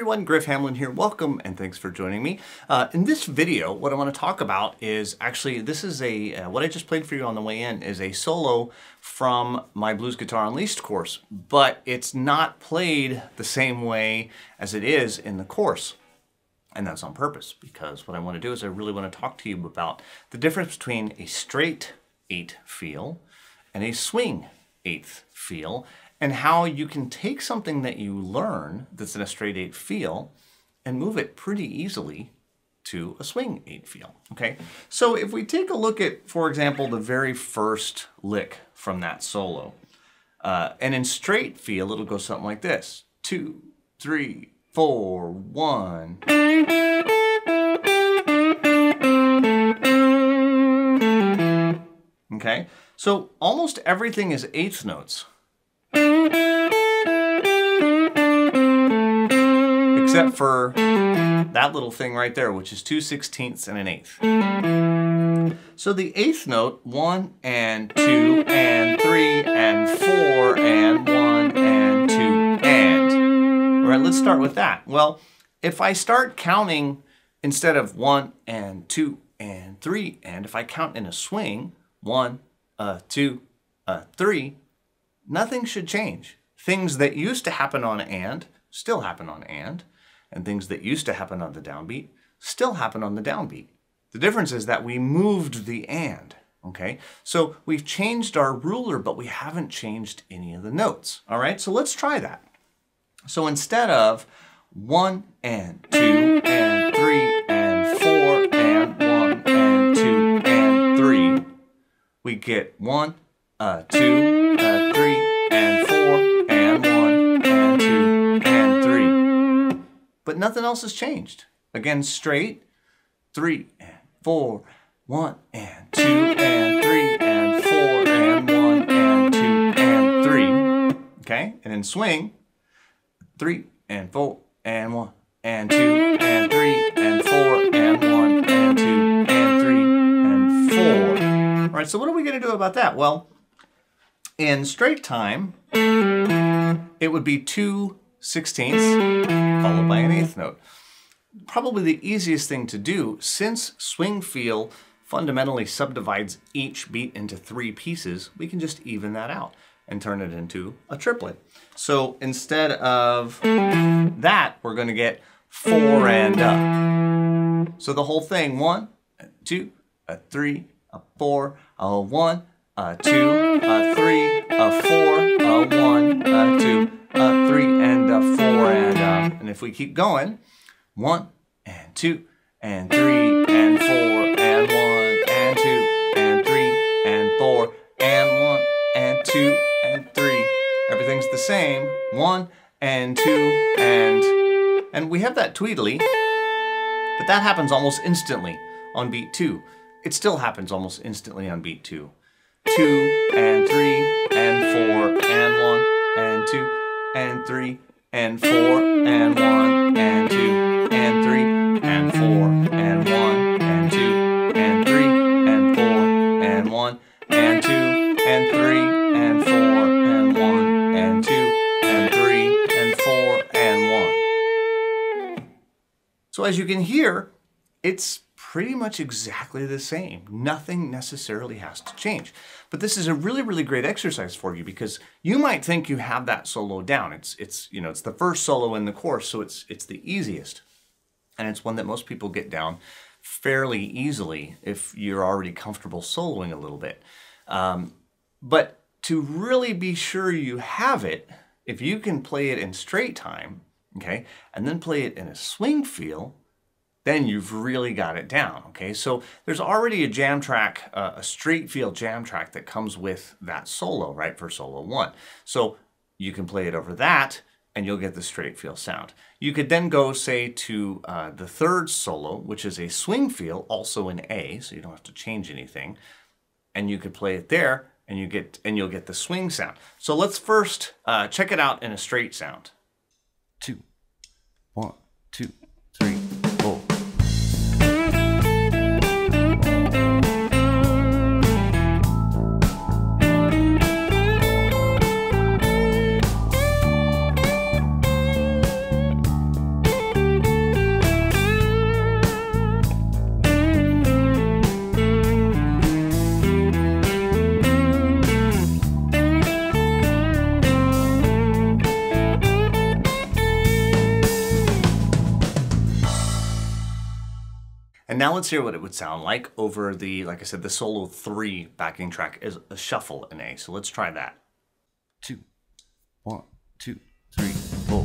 everyone, Griff Hamlin here. Welcome and thanks for joining me. In this video, what I want to talk about is actually, this is what I just played for you on the way in is a solo from my Blues Guitar Unleashed course, but it's not played the same way as it is in the course. And that's on purpose, because what I want to do is I really want to talk to you about the difference between a straight 8 feel and a swing 8th feel, and how you can take something that you learn that's in a straight 8 feel and move it pretty easily to a swing 8 feel, okay? So if we take a look at, for example, the very first lick from that solo, and in straight feel, it'll go something like this. 2, 3, 4, 1. Okay, so almost everything is 8th notes. Except for that little thing right there, which is 2 16ths and an 8th. So the 8th note, 1 and 2 and 3 and 4 and 1 and 2 and. All right, let's start with that. Well, if I start counting instead of 1 and 2 and 3, and if I count in a swing, 1, 2, 3, nothing should change. Things that used to happen on and still happen on and things that used to happen on the downbeat still happen on the downbeat. The difference is that we moved the and, okay? So we've changed our ruler, but we haven't changed any of the notes, all right? So let's try that. So instead of 1 and 2 and 3 and 4 and 1 and 2 and 3, we get 1, 2, 3 and 4 and 1 and 2 and 3. But nothing else has changed. Again, straight, 3 and 4, 1 and 2 and 3 and 4 and 1 and 2 and 3. Okay? And in swing, 3 and 4 and 1 and 2 and 3 and 4 and 1 and 2 and 3 and 4. All right, so what are we going to do about that? Well, in straight time, it would be 2 16ths followed by an 8th note. Probably the easiest thing to do, since swing feel fundamentally subdivides each beat into 3 pieces, we can just even that out and turn it into a triplet. So instead of that, we're going to get 4 and up. So the whole thing, 1, 2, 3, 4, 1, 2, 3, 4, 1, 2, 3, and 4, and up. And if we keep going, 1 and 2 and 3 and 4 and 1 and 2 and 3 and 4 and 1 and 2 and 3. Everything's the same. 1 and 2 and we have that tweedly, but that happens almost instantly on beat 2. It still happens almost instantly on beat 2. 2 and 3 and 4 and 1 and 2 and 3 and 4 and 1 and 2 and 3 and 4 and 1 and 2 and 3 and 4 and 1 and 2 and 3 and 4 and 1 and 2 and 3 and 4 and 1. So as you can hear, it's pretty much exactly the same. Nothing necessarily has to change. But this is a really, really great exercise for you, because you might think you have that solo down. It's the first solo in the course, so it's the easiest. And it's one that most people get down fairly easily if you're already comfortable soloing a little bit. But to really be sure you have it, if you can play it in straight time, okay, and then play it in a swing feel, then you've really got it down, okay? So there's already a jam track, a straight feel jam track that comes with that solo, right, for solo 1. So you can play it over that, and you'll get the straight feel sound. You could then go, say, to the third solo, which is a swing feel, also in A, so you don't have to change anything, and you could play it there, and you'll get the swing sound. So let's first check it out in a straight sound. 2, 1, 2, 3, 4. And now let's hear what it would sound like over the, like I said, the solo 3 backing track is a shuffle in A. So let's try that. 2, 1, 2, 3, 4.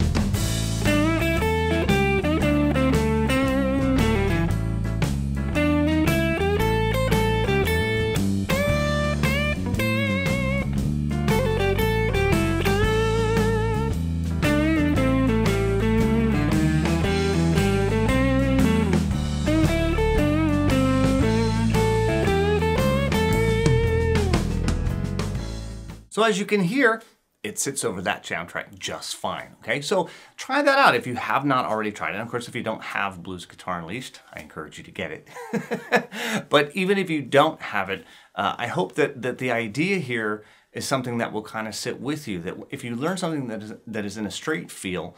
So as you can hear, it sits over that jam track just fine, okay? So try that out if you have not already tried it. And of course, if you don't have Blues Guitar Unleashed, I encourage you to get it. But even if you don't have it, I hope that the idea here is something that will kind of sit with you, that if you learn something that is in a straight feel,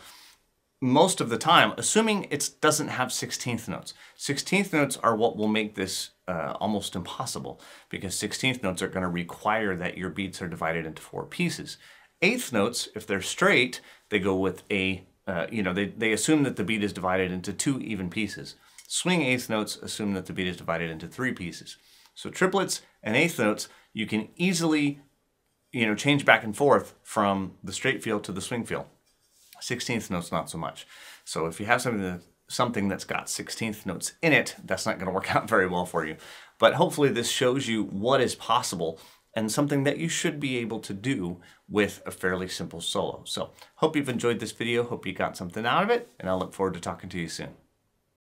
most of the time, assuming it doesn't have 16th notes. 16th notes are what will make this almost impossible, because 16th notes are going to require that your beats are divided into 4 pieces. 8th notes, if they're straight, they go with a, they assume that the beat is divided into 2 even pieces. Swing 8th notes assume that the beat is divided into 3 pieces. So triplets and 8th notes, you can easily, change back and forth from the straight feel to the swing feel. 16th notes, not so much. So if you have something that's got 16th notes in it, that's not going to work out very well for you. But hopefully this shows you what is possible and something that you should be able to do with a fairly simple solo. So hope you've enjoyed this video, hope you got something out of it, and I'll look forward to talking to you soon.